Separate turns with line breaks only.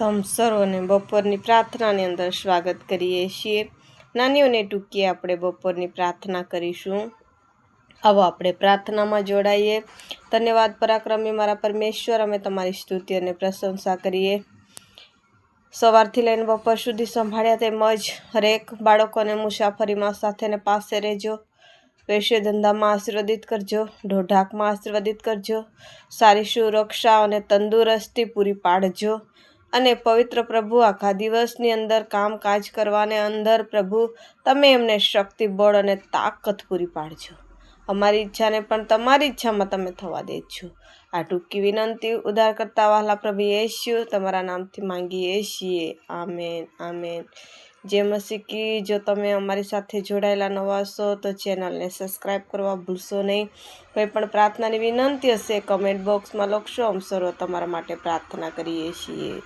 તમ સર્વને બપોરની પ્રાર્થનાની અંદર સ્વાગત કરીએ છીએ। નાની અને ટૂંકી આપણે બપોરની પ્રાર્થના કરીશું। આવો આપણે પ્રાર્થનામાં જોડાઈએ। ધન્યવાદ પરાક્રમી મારા પરમેશ્વર, અમે તમારી સ્તુતિ અને પ્રશંસા કરીએ। સવારથી લઈને બપોર સુધી સંભાળ્યા તેમજ હરેક બાળકોને મુસાફરીમાં સાથેને પાસે રહેજો। વ્યવસાય ધંધામાં આશીર્વાદિત કરજો, ઢોઢાકમાં આશીર્વાદિત કરજો, સારી સુરક્ષા અને તંદુરસ્તી પૂરી પાડજો। અને પવિત્ર પ્રભુ આખા દિવસની અંદર કામકાજ કરવાને અંદર પ્રભુ તમે એમને શક્તિ, બળ અને તાકાત પૂરી પાડજો। અમારી ઈચ્છાને પણ તમારી ઈચ્છામાં તમે થવા દેજો। આ ટૂંકી વિનંતી ઉદ્ધાર કરતા વહાલા પ્રભુ યેશુ તમારા નામથી માંગીએ છીએ, આમેન આમેન। જય મસીહ કી। જો તમે અમારી સાથે જોડાયેલા નવા છો તો ચેનલને સબસ્ક્રાઈબ કરવા ભૂલશો નહીં। કંઈ પણ પ્રાર્થનાની વિનંતી હશે કમેન્ટ બોક્સમાં લખશો, અમે સર્વ તમારા માટે પ્રાર્થના કરીએ છીએ।